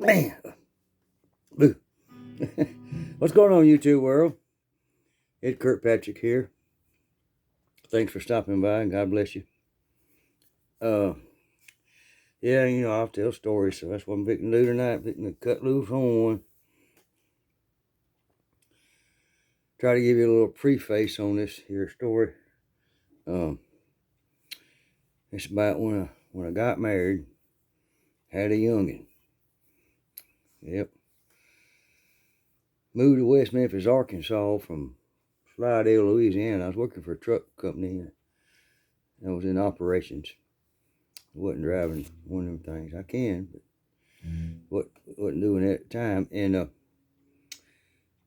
Man, boo. What's going on, YouTube world? It's Kirkpatrick here. Thanks for stopping by, and God bless you. Yeah, I'll tell stories, so that's what I'm fixing to do tonight. Fixing to cut loose on one. Try to give you a little preface on this here story. It's about when I got married, had a youngin'. Yep. Moved to West Memphis, Arkansas from Slidell, Louisiana. I was working for a truck company. I was in operations. I wasn't driving one of them things. I can, but wasn't doing it at the time. And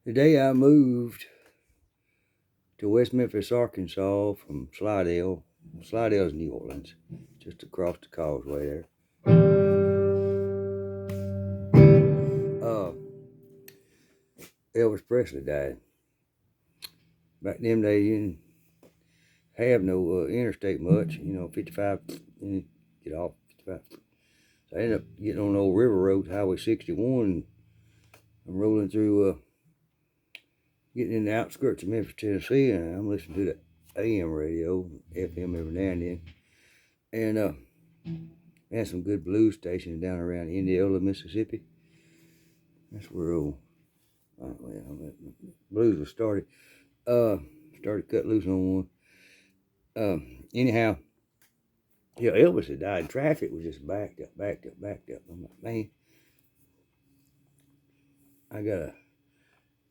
the day I moved to West Memphis, Arkansas from Slidell. Slidell's New Orleans, just across the causeway there. Elvis Presley died. Back in them days, you didn't have no interstate much. 55, get off 55. So I ended up getting on the old river road, Highway 61. I'm rolling through, getting in the outskirts of Memphis, Tennessee, and I'm listening to the AM radio, FM every now and then. And had some good blues stations down around Indianola, Mississippi. That's where blues was started. Started cut loose on one. Anyhow, Elvis had died. Traffic was just backed up. I'm like, man, I got a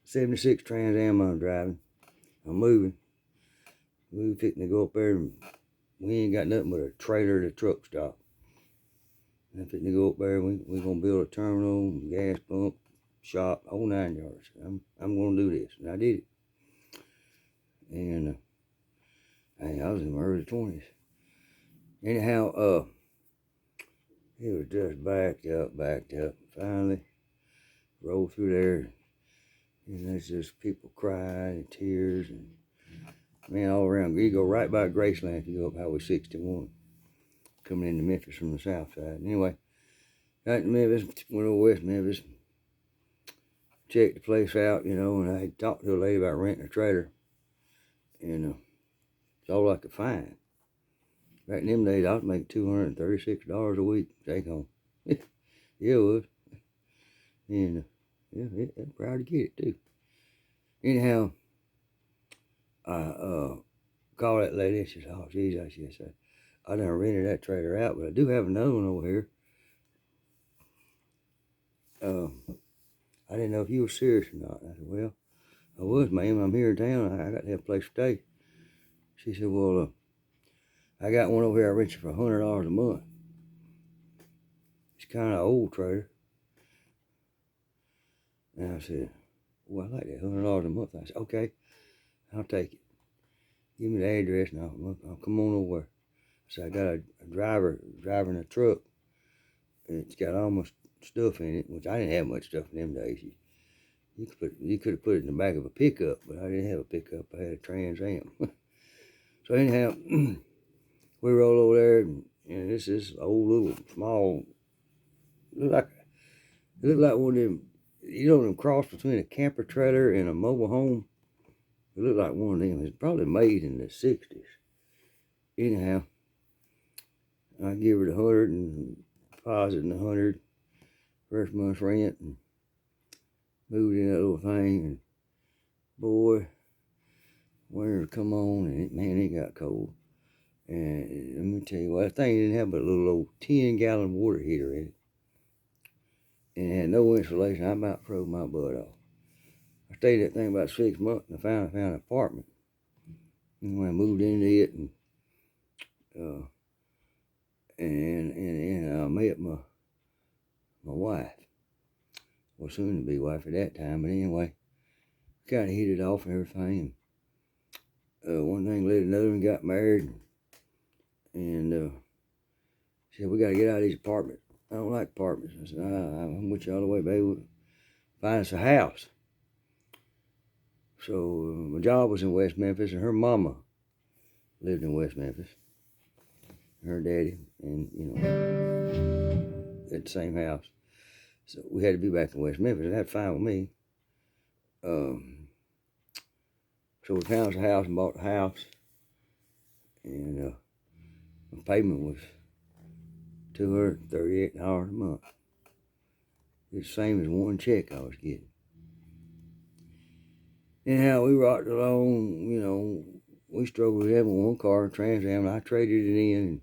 76 Trans Am I'm driving. I'm moving. We were fixing to go up there, and we ain't got nothing but a trailer at a truck stop. And I'm fixing to go up there, and we're going to build a terminal, gas pump, shop, whole 9 yards. I'm going to do this. And I did it. And I was in my early 20s. Anyhow, it was just backed up. Finally, rolled through there. And there's just people crying and tears and man all around. You go right by Graceland if you go up Highway 61, coming into Memphis from the south side. Anyway, got to Memphis, went over West Memphis, checked the place out, and I talked to a lady about renting a trailer. And it's all I could find. Back in them days, I was making $236 a week take home. Yeah, it was. And I'm proud to get it too. Anyhow, I called that lady. She said, "Oh, geez," I said, "I done rented that trailer out, but I do have another one over here. I didn't know if you were serious or not." I said, "Well, I was, ma'am. I'm here in town. I got to have a place to stay." She said, "Well, I got one over here I rent you for $100 a month. It's kind of old trailer." And I said, "Well, I like that $100 a month." I said, "Okay, I'll take it. Give me the address and I'll come on over." So I got a driver driving a truck. It's got all my stuff in it, which I didn't have much stuff in them days. You could have put it in the back of a pickup, but I didn't have a pickup. I had a Trans Am. So anyhow, we roll over there, and this is old little small. It looked like one of them. Them cross between a camper trailer and a mobile home. It looked like one of them. It's probably made in the 60s. Anyhow, I give her the 100 and depositing the 100 first month's rent and moved in that little thing. And boy, winter come on and it got cold. And let me tell you what, that thing didn't have but a little old 10-gallon water heater in it. And it had no insulation. I about froze my butt off. I stayed at that thing about 6 months, and I found an apartment. And when I moved into it, and I met my wife, well, soon to be wife at that time. But anyway, kind of hit it off and everything. And one thing led to another, and got married. And she said, "We got to get out of these apartments. I don't like apartments." I said, "I'm with you all the way, baby. Find us a house." So my job was in West Memphis, and her mama lived in West Memphis. Her daddy, and at the same house. So we had to be back in West Memphis, and that's fine with me. So we found us a house and bought the house, and the payment was $238 a month. It's the same as one check I was getting. Anyhow, we rocked along, we struggled with having one car, Trans Am, and I traded it in, and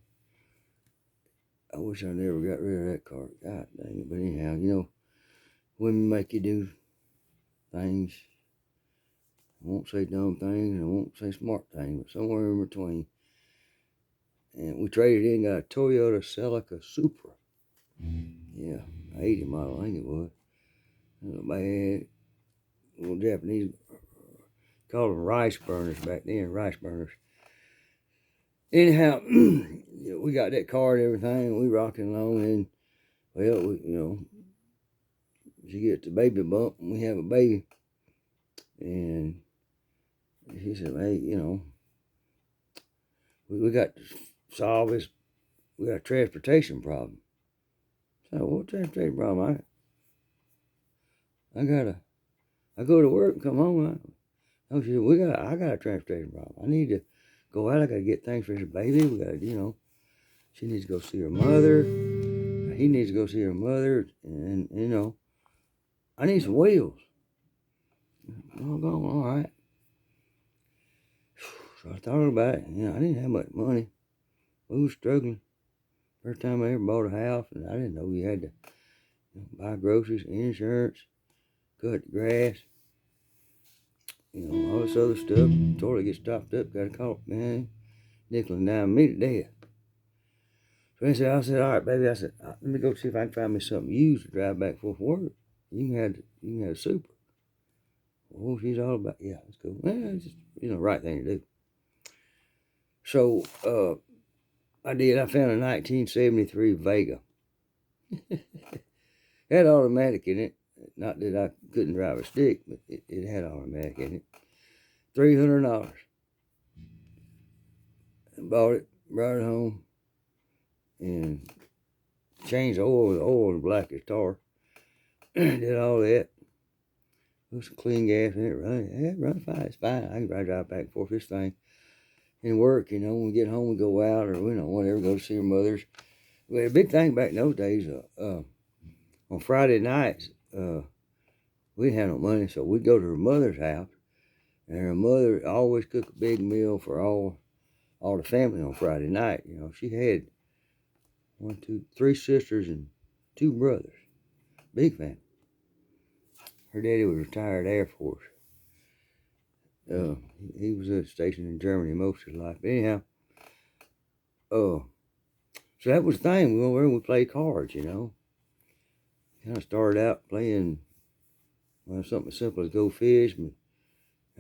I wish I never got rid of that car. God dang it. But anyhow, women make you do things. I won't say dumb things, and I won't say smart things, but somewhere in between. And we traded in, got a Toyota Celica Supra. Yeah, 80 model, I think it was. It was a bad little Japanese, called them rice burners back then, rice burners. Anyhow, we got that car and everything, we rocking along, and, well, she gets the baby bump, and we have a baby. And she said, hey, we got to solve this, we got a transportation problem. So, what transportation problem? I go to work and come home. She said, I got a transportation problem. I need to go out. I got to get things for this baby. We got to, she needs to go see her mother. He needs to go see her mother. And, I need some wheels. All right. So I thought about it. I didn't have much money. We were struggling. First time I ever bought a house, and I didn't know you had to buy groceries, insurance, cut the grass, all this other stuff. Toilet gets stopped up, got to call, man, nickel and dime me to death. So I said, all right, baby. I said, let me go see if I can find me something used to drive back for work. You can have a Super. Oh, she's all about, yeah, that's cool. Well, it's just, right thing to do. So, I did. I found a 1973 Vega. Had automatic in it. Not that I couldn't drive a stick, but it had automatic in it. $300. Bought it, brought it home, and changed the oil. The oil was black as tar. Did all that. Put some clean gas in it. It run fine. It's fine. I can drive back and forth this thing. And work, when we get home, we go out or, whatever, go to see our mothers. We had a big thing back in those days. On Friday nights, we didn't have no money, so we'd go to her mother's house. And her mother always cooked a big meal for all the family on Friday night. She had 3 sisters and 2 brothers. Big family. Her daddy was retired Air Force. He was stationed in Germany most of his life. But anyhow, so that was the thing. We went over and we played cards, Kind of started out playing something as simple as go fish, but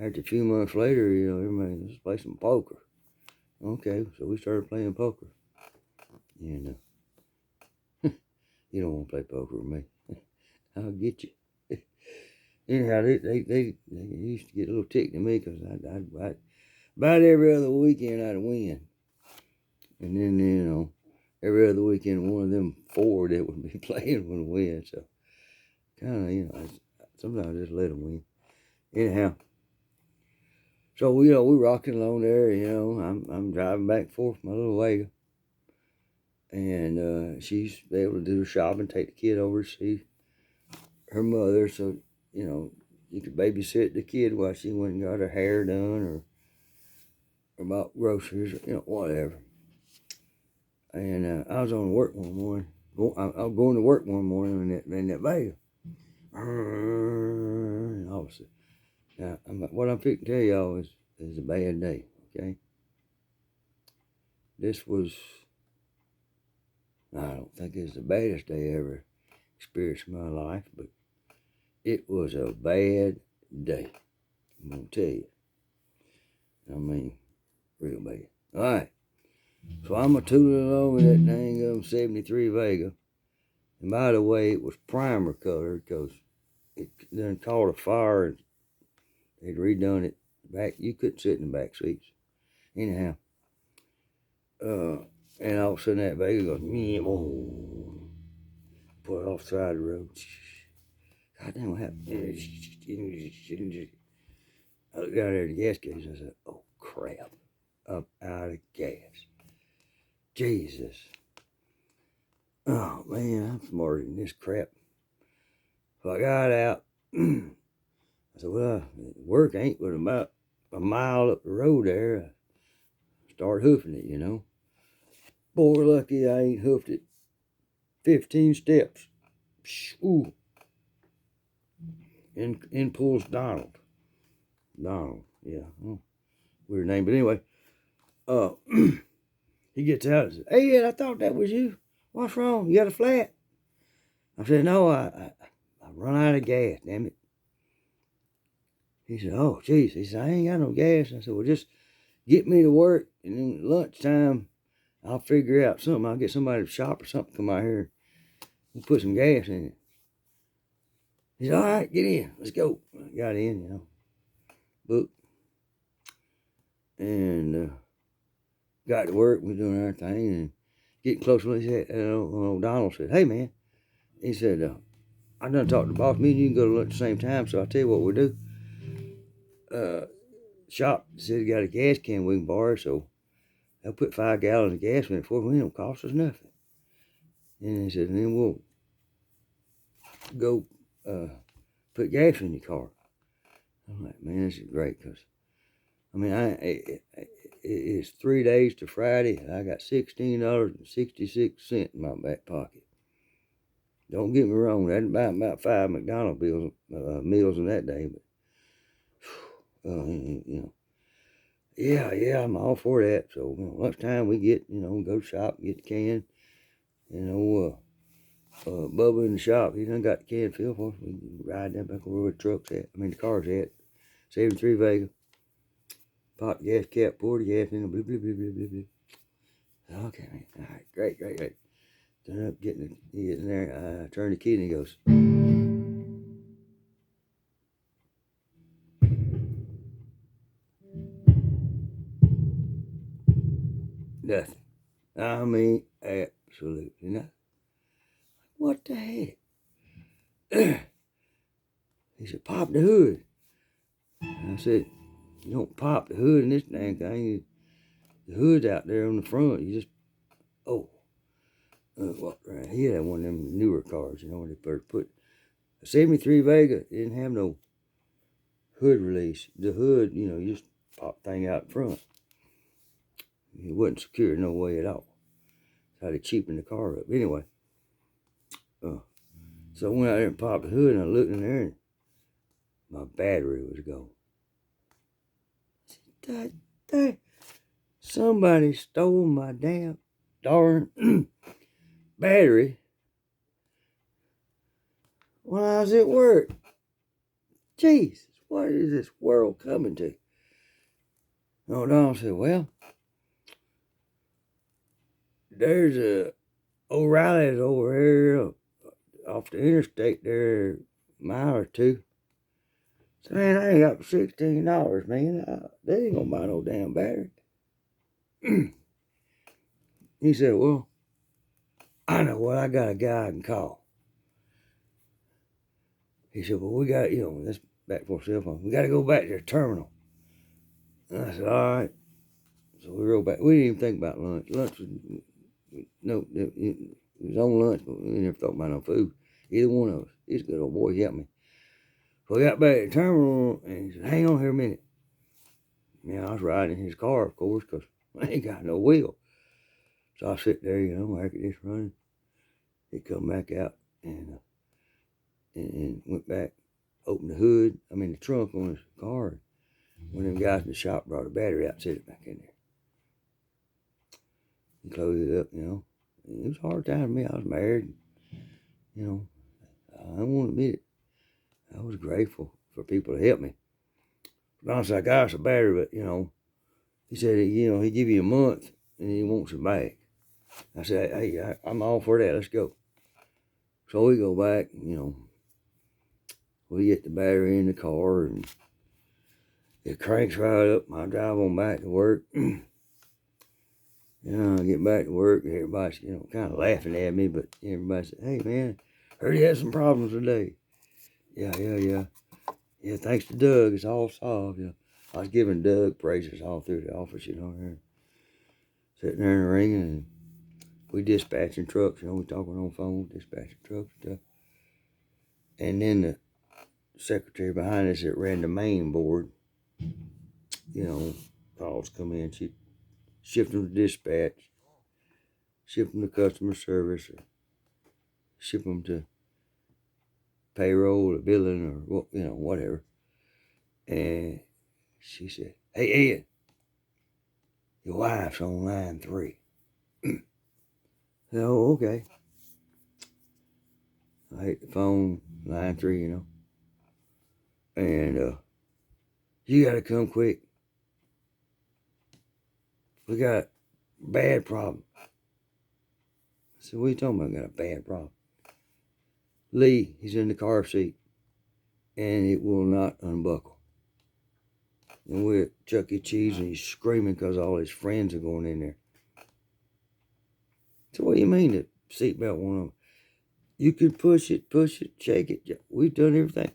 after a few months later, everybody, let's play some poker. Okay, so we started playing poker. And you don't want to play poker with me. I'll get you. Anyhow, they used to get a little ticked at me because I'd about every other weekend I'd win. And then, every other weekend one of them 4 that would be playing would win. So kind of, sometimes I just let them win. Anyhow, so we rocking along there. I'm driving back and forth my little Vega, and she's able to do the shopping, take the kid over to see her mother. So you could babysit the kid while she went and got her hair done or bought groceries, or whatever. And I was on work one morning. I was going to work one morning in that Vega. And all of a sudden, now, what I'm fixing to tell y'all is a bad day, okay? This was, I don't think it's the baddest day I ever experienced in my life, but it was a bad day. I'm going to tell you. I mean, real bad. All right. So I'm a tooling along with that dang 73 Vega. And by the way, it was primer colored because it done caught a fire and they'd redone it back. You couldn't sit in the back seats. Anyhow, and all of a sudden that Vega goes, Pull it off the side of the road. God damn, what happened? I looked down there at the gas gauge and I said, oh crap, I'm out of gas. Jesus. Oh man, I'm smarter than this crap. So I got out. I said, well, work ain't but about a mile up the road there. I start hoofing it, you know. Boy, lucky I ain't hoofed it 15 steps. Ooh. In pulls Donald. Donald, yeah. Oh, weird name, but anyway. He gets out and says, hey, Ed, I thought that was you. What's wrong? You got a flat? I said, no, I run out of gas, damn it. He said, oh, geez. He said, I ain't got no gas. I said, well, just get me to work, and then lunchtime, I'll figure out something. I'll get somebody to shop or something, come out here and put some gas in it. He said, all right, get in. Let's go. I got in, you know. Booked. And got to work. We're doing our thing. And getting closer, he said, Donald said, hey, man. He said, I done talked to the boss. Me and you can go to lunch at the same time, so I'll tell you what we'll do. Shop said he got a gas can we can borrow, so they'll put 5 gallons of gas in it for us. It don't cost us nothing. And he said, and then we'll go put gas in your car. I'm like, man, this is great, because, I mean, it's 3 days to Friday, and I got $16.66 in my back pocket. Don't get me wrong, I didn't buy about 5 McDonald's meals in that day, but, you know, yeah, I'm all for that. So, you know, lunchtime we get, you know, go shop, get the can, you know, Bubba in the shop, he done got the can filled for us. We ride that back over where the truck's at, the car's at, 73 Vega, pop the gas cap, pour the gas in, blue, blue, blue, blue, blue, blue. Okay, man. All right, great. Turn up, getting in there, turn the key, and he goes, nothing. I mean, absolutely nothing. What the heck? He said, pop the hood. And I said, you don't pop the hood in this dang thing. The hood's out there on the front. You just, walk around. He had one of them newer cars, you know, where they first put a 73 Vega. It didn't have no hood release. The hood, you know, you just pop the thing out front. It wasn't secure no way at all. That's how they cheapened the car up. Anyway, so I went out there and popped the hood, and I looked in there, and my battery was gone. I said, somebody stole my darn battery when I was at work. Jesus, what is this world coming to? No, Don said, well, there's a O'Reilly's over here off the interstate there, a mile or two. So, man, I ain't got $16, man. They ain't gonna buy no damn battery. He said, well, I know what, I got a guy I can call. He said, well, we got, you know, that's back for cell phone. We got to go back to the terminal. And I said, all right. So we rode back. We didn't even think about lunch. Lunch was, no, it was on lunch, but we never thought about no food. Either one of us. He's a good old boy. He helped me. So we got back to the terminal, and he said, hang on here a minute. Yeah, I was riding in his car, of course, because I ain't got no wheel. So I sit there, you know, my air conditioner running. He come back out and went back, opened the trunk on his car. One of them guys in the shop brought a battery out and set it back in there. He closed it up, you know. It was a hard time for me. I was married. You know, I don't want to admit it. I was grateful for people to help me. But honestly, I got us a battery, but, you know, he said, you know, he'd give you a month and he wants it back. I said, hey, I'm all for that. Let's go. So we go back, you know. We get the battery in the car and it cranks right up. I drive on back to work. You know, I get back to work and everybody's, you know, kind of laughing at me, but everybody said, hey, man, Heard he had some problems today. Yeah. Yeah, thanks to Doug, it's all solved. I was giving Doug praises all through the office, here, sitting there in the ring, and we dispatching trucks. We talking on the phone, dispatching trucks and stuff. And then the secretary behind us that ran the main board, calls come in. She shift them to dispatch, ship them to customer service, or ship them to payroll or billing or whatever. And she said, "Hey Ed, your wife's on line 3." Oh, okay. I hit the phone, line 3, and you gotta come quick. We got a bad problem. I said, "What are you talking about? Got a bad problem?" Lee, he's in the car seat, and it will not unbuckle. And we're at Chuck E. Cheese, and he's screaming because all his friends are going in there. So what do you mean the seatbelt won't? You can push it, shake it. We've done everything.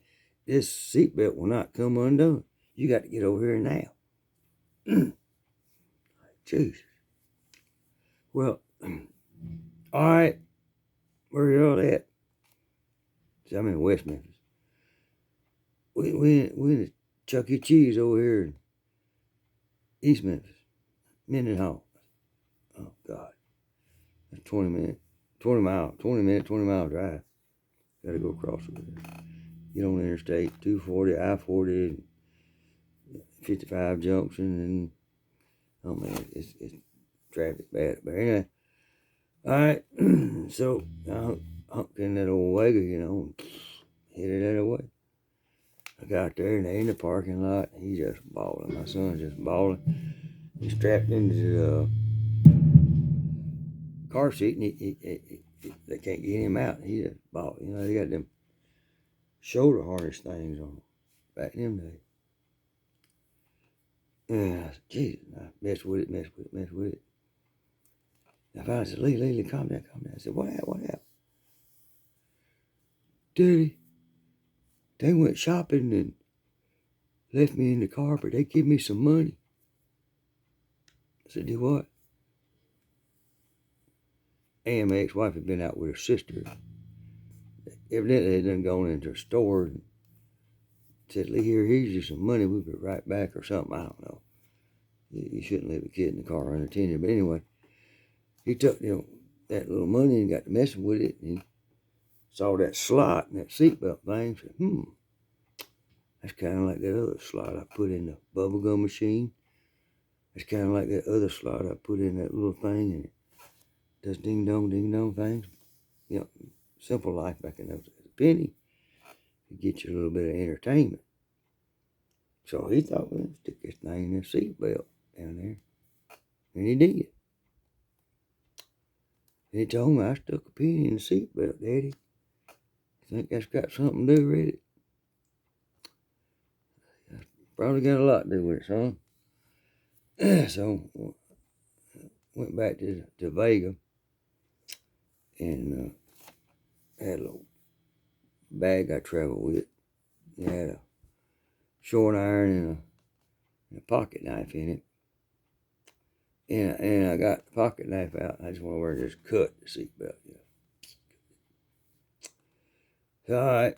This seatbelt will not come undone. You got to get over here now. Jeez. Well, all right. Where y'all at? I'm in West Memphis. We in a Chuck E. Cheese over here in East Memphis. Mendenhall. Oh, God. That's 20 mile drive. Got to go across over there. Get on Interstate 240, I-40, 55 junction, and oh man, it's traffic bad. But anyway, all right. So I honked in that old wagon, and headed that way. I got there and they in the parking lot. He just bawling. My son's just bawling. He's strapped into the car seat, and they can't get him out. He just bawling. They got them shoulder harness things on back in them days. And I said, Jesus, I messed with it. I finally said, Lee, calm down. I said, what happened? Daddy, they went shopping and left me in the car, but they give me some money. I said, do what? And my ex-wife had been out with her sister. Evidently, they done gone into a store and said, Lee, here's you some money. We'll be right back or something. I don't know. You shouldn't leave a kid in the car unattended. But anyway, he took, that little money and got to messing with it. And he saw that slot and that seatbelt thing. Said, that's kind of like that other slot I put in the bubblegum machine. It's kind of like that other slot I put in that little thing, and it does ding-dong things. Simple life back in those days. A penny could get you a little bit of entertainment. So he thought, well, stick this thing in the seatbelt down there. And he did. And he told me, I stuck a penny in the seatbelt, Daddy. Think that's got something to do with it? Probably got a lot to do with it, son. So, went back to Vega and had a little bag I traveled with. It had a short iron and a pocket knife in it. And I got the pocket knife out. I just want to just cut the seatbelt. So, all right.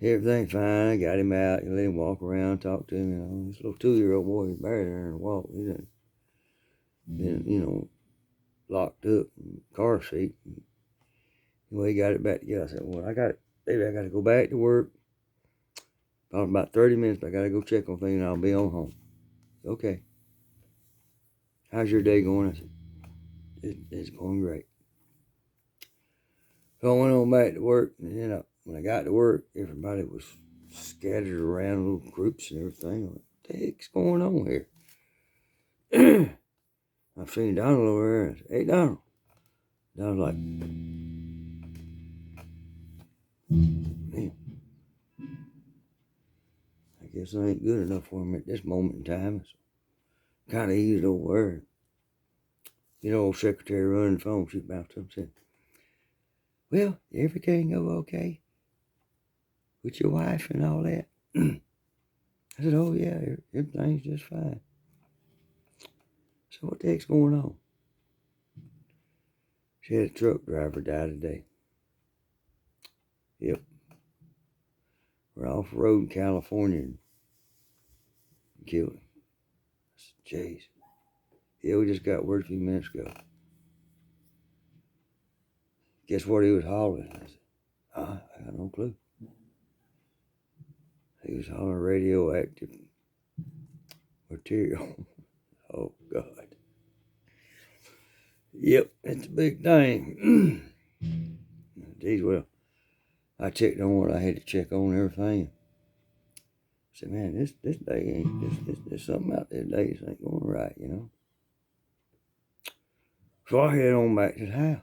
Everything fine. I got him out. Let him walk around, talk to him. This little 2-year-old boy, he's barely learning to walk. He done been, locked up in the car seat. Anyway, he got it back together. I said, well, I got to go back to work. Probably about 30 minutes, but I got to go check on things and I'll be on home. Okay. How's your day going? I said, it's going great. So I went on back to work, and then when I got to work, everybody was scattered around, little groups and everything. What the heck's going on here? I've seen Donald over there, and I said, hey, Donald. Donald's like, man, I guess I ain't good enough for him at this moment in time. So kind of eased over there. Old secretary running the phone, she bounced up and said, Well, everything go okay with your wife and all that? I said, oh yeah, everything's just fine. So what the heck's going on? She had a truck driver die today. Yep. We're off the road in California and killed him. I said, jeez. Yeah, we just got word a few minutes ago. Guess what he was hollering? I said, I got no clue. He was hollering radioactive material. Oh, God. Yep, it's a big thing. Geez, well, I checked on what I had to check on and everything. I said, man, this day ain't, there's something out there today that ain't going right, you know. So I head on back to the house.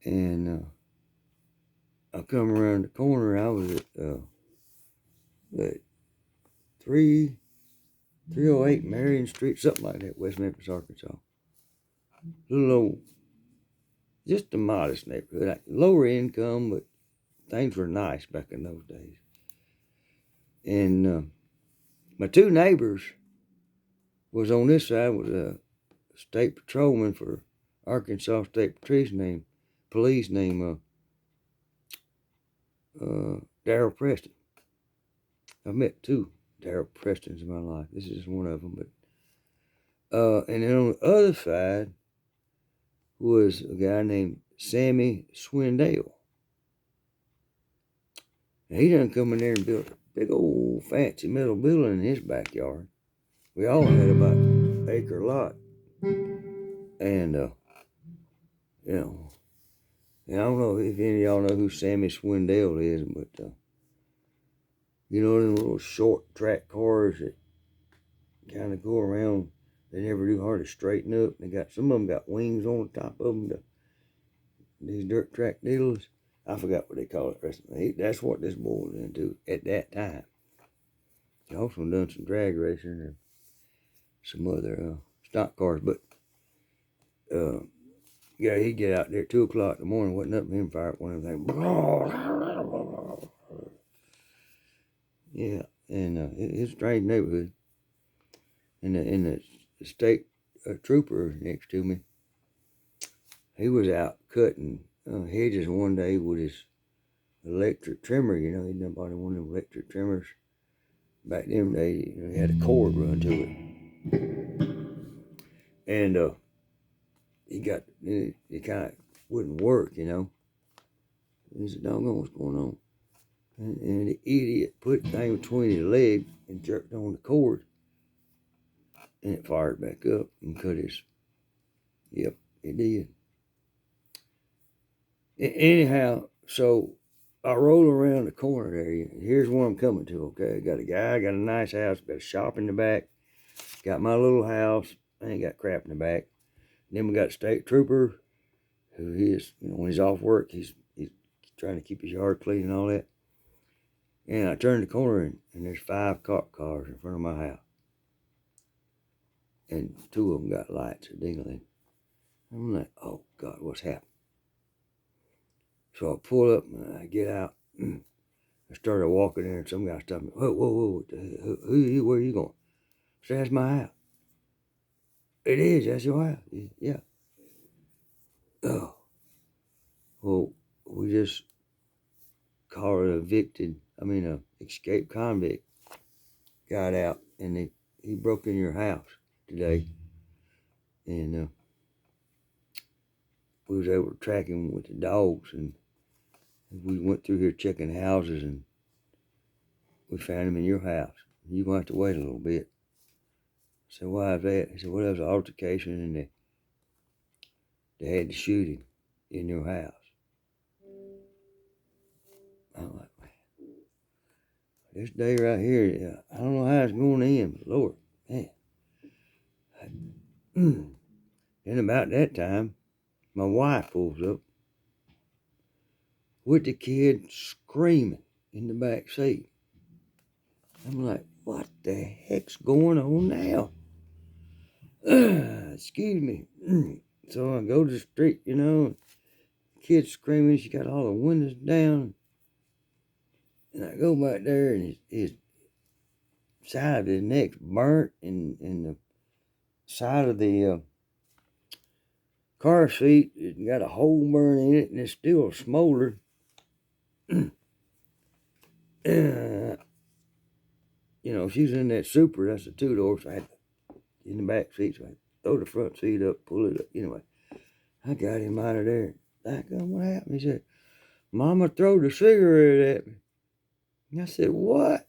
And I come around the corner. I was at 308 Marion Street, something like that, West Memphis, Arkansas. Little old, just a modest neighborhood. Like lower income, but things were nice back in those days. And my two neighbors was on this side was a state patrolman for Arkansas State Police named Darrell Preston. I've met two Darrell Prestons in my life. This is one of them, but and then on the other side was a guy named Sammy Swindell. And he done come in there and built a big old fancy metal building in his backyard. We all had about an acre lot. And, you know, and I don't know if any of y'all know who Sammy Swindell is, but, you know, them little short track cars that kind of go around. They never do hard to straighten up. They got, some of them got wings on the top of them, these dirt track dealers. I forgot what they call it recently. That's what this boy was into at that time. He also done some drag racing and some other stock cars, but yeah, he'd get out there at 2 o'clock in the morning, wasn't nothing him fire up one of them things. Yeah, and it's a strange neighborhood. And the state trooper next to me, he was out cutting hedges one day with his electric trimmer. You know, he'd done bought one of them electric trimmers. Back then, he had a cord run to it. And it kind of wouldn't work, you know. He said, doggone, what's going on? And the idiot put the thing between his legs and jerked on the cord. And it fired back up and cut his, yep, it did. Anyhow, so I roll around the corner there. Here's where I'm coming to, okay? Got a guy, got a nice house, got a shop in the back, got my little house. I ain't got crap in the back. Then we got state trooper, who is, you know, when he's off work, he's trying to keep his yard clean and all that. And I turned the corner and there's 5 cop cars in front of my house. And 2 of them got lights dingling. I'm like, oh God, what's happened? So I pull up and I get out. I started walking there and some guy stopped me. Whoa, who are you? Where are you going? I said, that's my house. It is, that's your house. Yeah. Oh. Well, we just called an escaped convict got out and he broke in your house today. And we was able to track him with the dogs, and we went through here checking houses and we found him in your house. You're going to have to wait a little bit. I said, why is that? He said, well, there was an altercation and they had to shoot him in your house. I'm like, man, this day right here, I don't know how it's going to end, but Lord, man. Then about that time, my wife pulls up with the kid screaming in the back seat. I'm like, what the heck's going on now? Excuse me. So I go to the street, you know, kid screaming. She got all the windows down. And I go back there, and his side of his neck's burnt, and the side of the car seat, it got a hole burn in it, and it's still smoldered. You know, she's in that Super, that's a two-door, so I had in the back seat, so I throw the front seat up, pull it up. Anyway, I got him out of there. What happened? He said, Mama throwed a cigarette at me. And I said, what?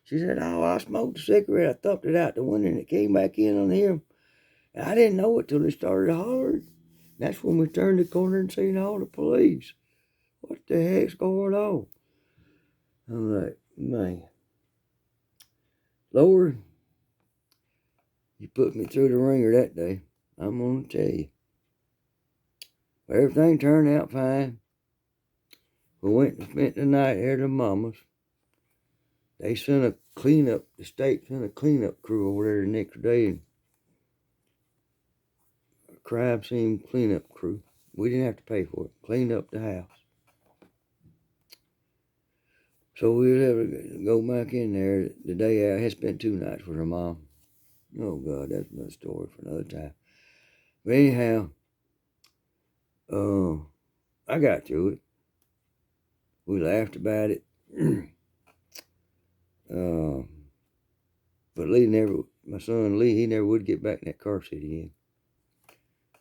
She said, oh, I smoked a cigarette. I thumped it out the window, and it came back in on him. And I didn't know it till he started hollering. That's when we turned the corner and seen all the police. What the heck's going on? I'm like, man, Lord, you put me through the ringer that day. I'm going to tell you. But everything turned out fine. We went and spent the night here at the mama's. They sent a cleanup, the state sent a cleanup crew over there the next day. A crime scene cleanup crew. We didn't have to pay for it. Cleaned up the house. So we was able to go back in there the day I had spent 2 nights with her mom. Oh, God, that's another story for another time. But anyhow, I got through it. We laughed about it. But my son Lee, he never would get back in that car seat again.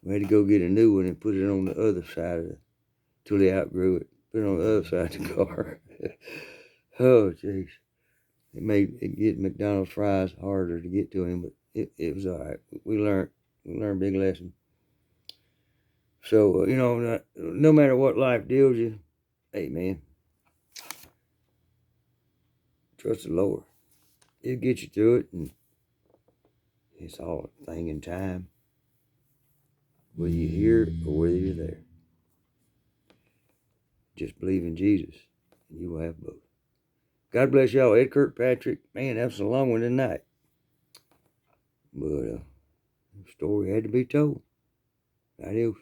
We had to go get a new one and put it on the other side till he outgrew it. Put it on the other side of the car. Oh, jeez. It made get McDonald's fries harder to get to him, but it was all right. We learned a big lesson. So, no matter what life deals you, hey, man, trust the Lord. He'll get you through it, and it's all a thing in time, whether you're here or whether you're there. Just believe in Jesus, and you will have both. God bless y'all. Ed Kirkpatrick. Man, that was a long one tonight. But the story had to be told. Adios.